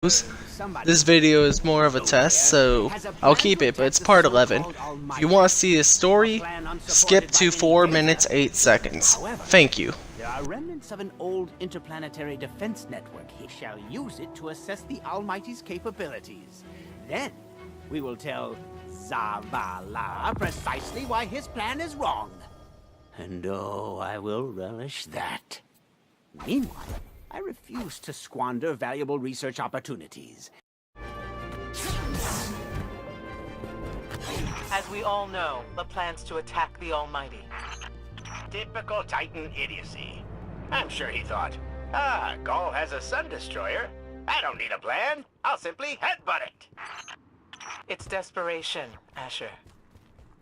This video is more of a test, so I'll keep it, but it's part 11. If you want to see the story, skip to 4 minutes 8 seconds. Thank you. There are remnants of an old interplanetary defense network. He shall use it to assess the Almighty's capabilities. Then, we will tell Zavala precisely why his plan is wrong. And oh, I will relish that. Meanwhile, I refuse to squander valuable research opportunities. As we all know, the plans to attack the Almighty. Typical Titan idiocy. I'm sure he thought, Gaul has a sun destroyer. I don't need a plan. I'll simply headbutt it. It's desperation, Asher.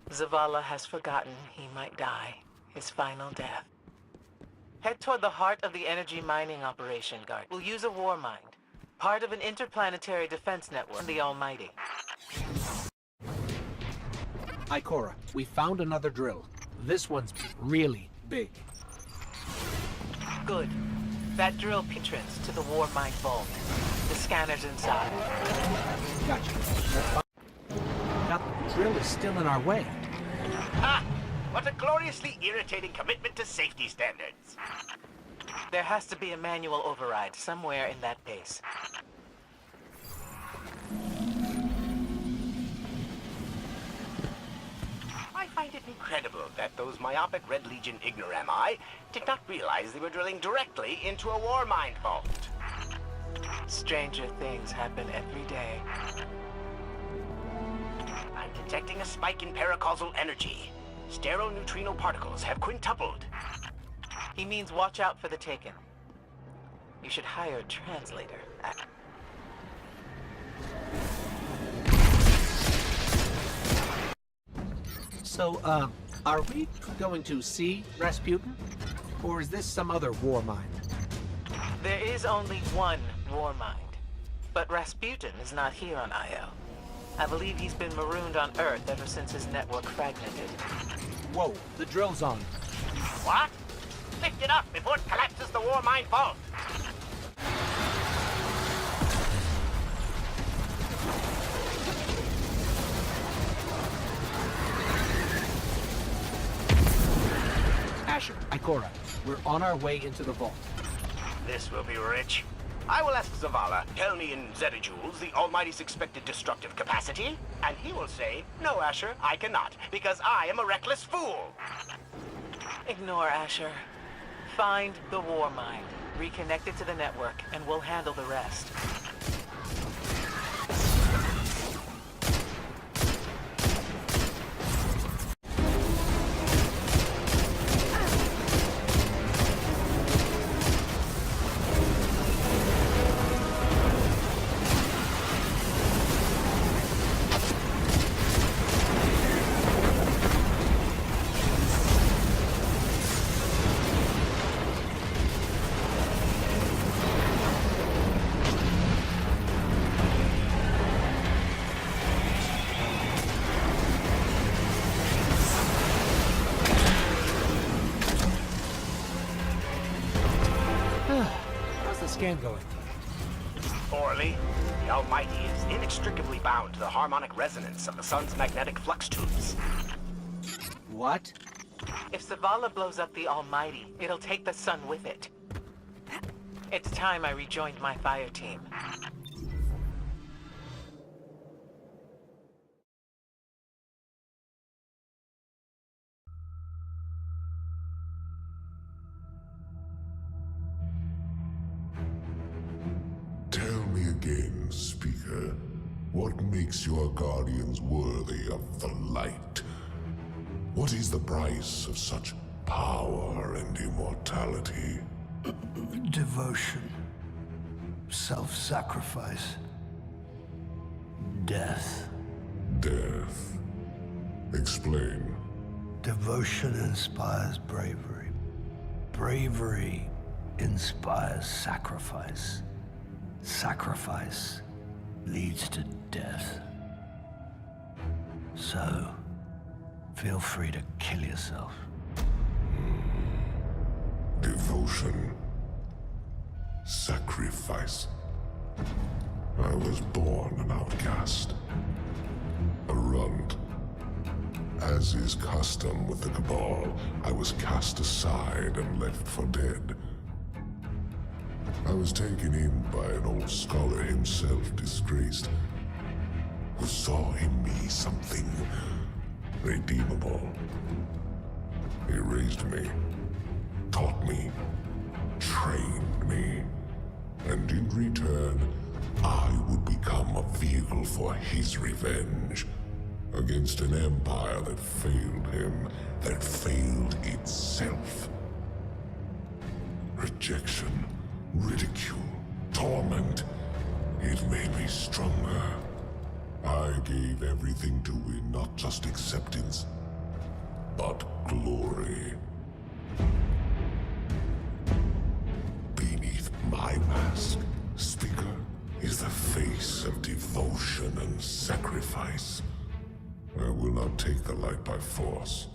Zavala has forgotten he might die, his final death. Head toward the heart of the energy mining operation, Guard. We'll use a war mind, part of an interplanetary defense network, the Almighty. Ikora, we found another drill. This one's really big. Good. That drill entrance to the war mine vault. The scanner's inside. Gotcha. Now the drill is still in our way. Ha! What a gloriously irritating commitment to safety standards. There has to be a manual override somewhere in that base. I find it incredible that those myopic Red Legion ignorami did not realize they were drilling directly into a war mine vault. Stranger things happen every day. I'm detecting a spike in paracausal energy. Stereoneutrino particles have quintupled. He means watch out for the Taken. You should hire a translator. So, are we going to see Rasputin? Or is this some other war mine? There is only one war mind. But Rasputin is not here on Io. I believe he's been marooned on Earth ever since his network fragmented. Whoa, the drill's on. What? Lift it up before it collapses the war mine vault. Asher, Ikora, we're on our way into the vault. This will be rich. I will ask Zavala, tell me in zettajoules the Almighty's expected destructive capacity, and he will say, no, Asher, I cannot, because I am a reckless fool. Ignore Asher. Find the war mind, reconnect it to the network, and we'll handle the rest. How's the scan going? Poorly. The Almighty is inextricably bound to the harmonic resonance of the sun's magnetic flux tubes. What? If Zavala blows up the Almighty, it'll take the sun with it. It's time I rejoined my fire team. Tell me again, Speaker, what makes your guardians worthy of the light? What is the price of such power and immortality? Devotion, self-sacrifice, death. Death. Explain. Devotion inspires bravery. Bravery inspires sacrifice. Sacrifice leads to death. So, feel free to kill yourself. Devotion. Sacrifice. I was born an outcast. A runt. As is custom with the Cabal, I was cast aside and left for dead. I was taken in by an old scholar himself, disgraced, who saw in me something redeemable. He raised me, taught me, trained me, and in return, I would become a vehicle for his revenge against an empire that failed him, that failed itself. Rejection, ridicule, torment. It made me stronger. I gave everything to win not just acceptance, but glory. Beneath my mask, Speaker, is the face of devotion and sacrifice. I will not take the light by force.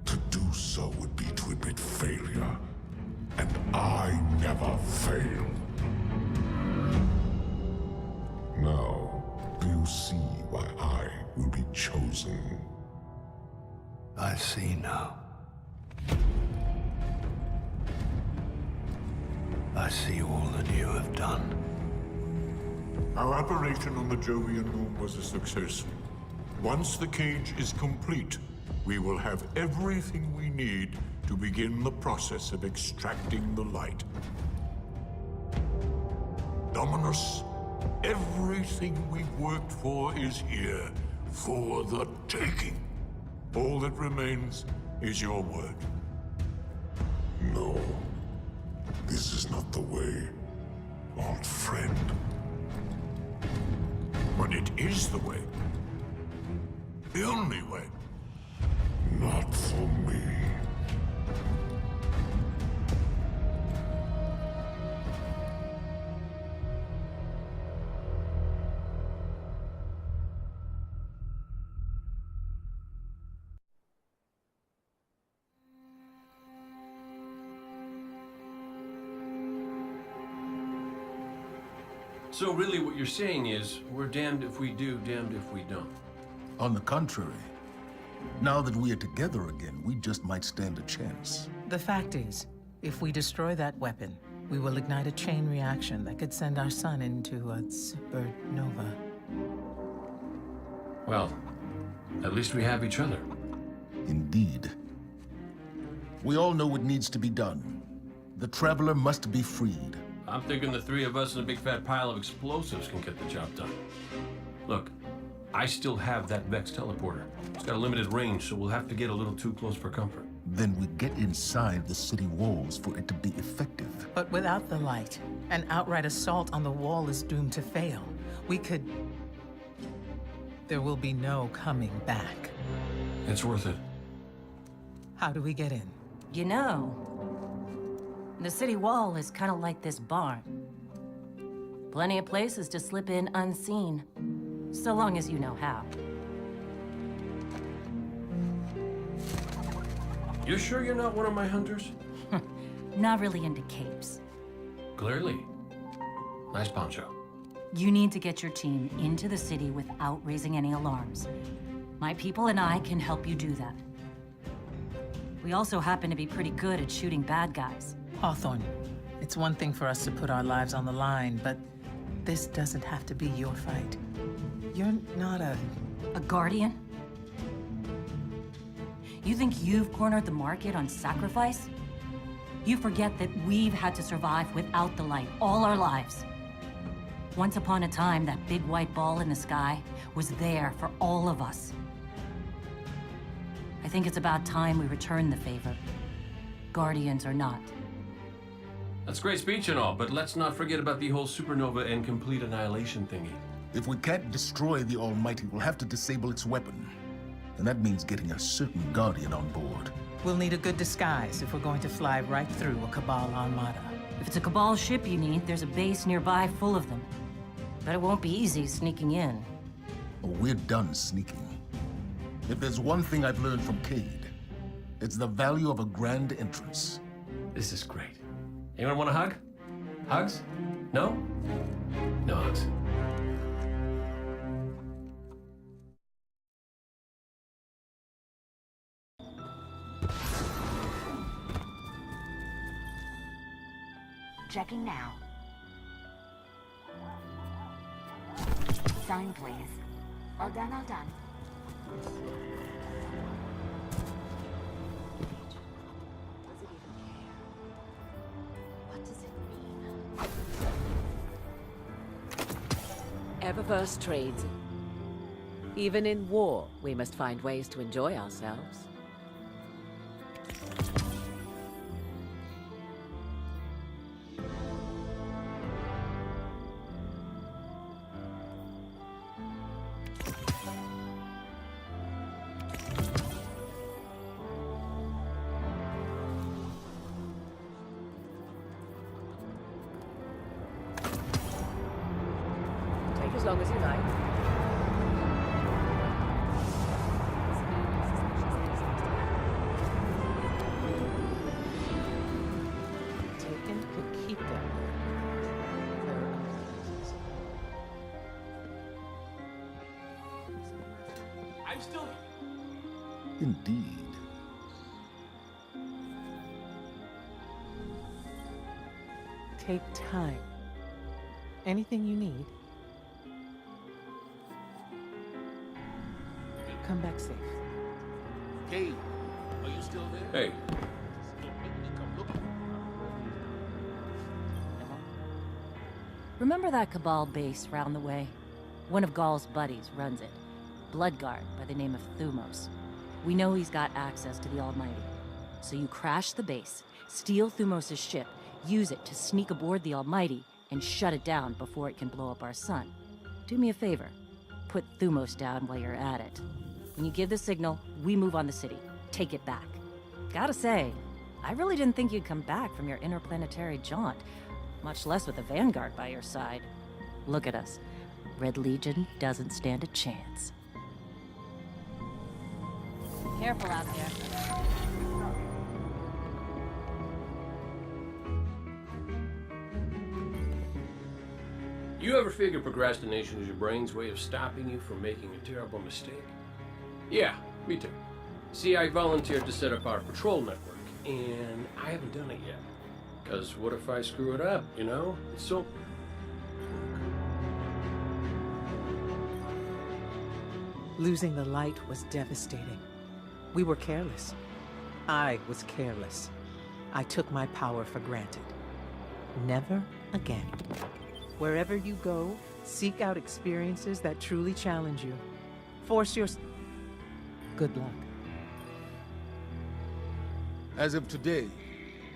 To do so would be to admit failure. And I never fail. Now, do you see why I will be chosen? I see now. I see all that you have done. Our operation on the Jovian Moon was a success. Once the cage is complete, we will have everything we need to begin the process of extracting the light. Dominus, everything we've worked for is here, for the taking. All that remains is your word. No. This is not the way, old friend. But it is the way. The only way. Not for me. So really what you're saying is, we're damned if we do, damned if we don't. On the contrary, now that we are together again, we just might stand a chance. The fact is, if we destroy that weapon, we will ignite a chain reaction that could send our sun into a supernova. Well, at least we have each other. Indeed. We all know what needs to be done. The Traveler must be freed. I'm thinking the three of us and a big fat pile of explosives can get the job done. Look, I still have that Vex teleporter. It's got a limited range, so we'll have to get a little too close for comfort. Then we get inside the city walls for it to be effective. But without the light, an outright assault on the wall is doomed to fail. We could... There will be no coming back. It's worth it. How do we get in? You know, the city wall is kind of like this barn. Plenty of places to slip in unseen, so long as you know how. You sure you're not one of my hunters? Not really into capes. Clearly. Nice poncho. You need to get your team into the city without raising any alarms. My people and I can help you do that. We also happen to be pretty good at shooting bad guys. Hawthorne, it's one thing for us to put our lives on the line, but this doesn't have to be your fight. You're not a guardian? You think you've cornered the market on sacrifice? You forget that we've had to survive without the light all our lives. Once upon a time, that big white ball in the sky was there for all of us. I think it's about time we return the favor. Guardians or not. That's great speech and all, but let's not forget about the whole supernova and complete annihilation thingy. If we can't destroy the Almighty, we'll have to disable its weapon. And that means getting a certain Guardian on board. We'll need a good disguise if we're going to fly right through a Cabal armada. If it's a Cabal ship you need, there's a base nearby full of them. But it won't be easy sneaking in. Oh, we're done sneaking. If there's one thing I've learned from Cade, it's the value of a grand entrance. This is great. Anyone want a hug? Hugs? No? No hugs. Checking now. Sign, please. All done, all done. Eververse trades. Even in war, we must find ways to enjoy ourselves. Take as long as you like. Taken could keep them there. I'm still. Indeed. Take time. Anything you need. Come back safe. Cade, are you still there? Hey, Remember that cabal base round the way? One of Gaul's buddies runs it. Bloodguard by the name of Thumos. We know he's got access to the Almighty. So you crash the base, steal Thumos' ship, use it to sneak aboard the Almighty, and shut it down before it can blow up our sun. Do me a favor. Put Thumos down while you're at it. When you give the signal, we move on the city. Take it back. Gotta say, I really didn't think you'd come back from your interplanetary jaunt, much less with the Vanguard by your side. Look at us. Red Legion doesn't stand a chance. Careful out there. you ever figure procrastination is your brain's way of stopping you from making a terrible mistake? Yeah, me too. See, I volunteered to set up our patrol network, and I haven't done it yet. Because what if I screw it up, you know? It's so... Losing the light was devastating. We were careless. I was careless. I took my power for granted. Never again. Wherever you go, seek out experiences that truly challenge you. Force your... Good luck. As of today,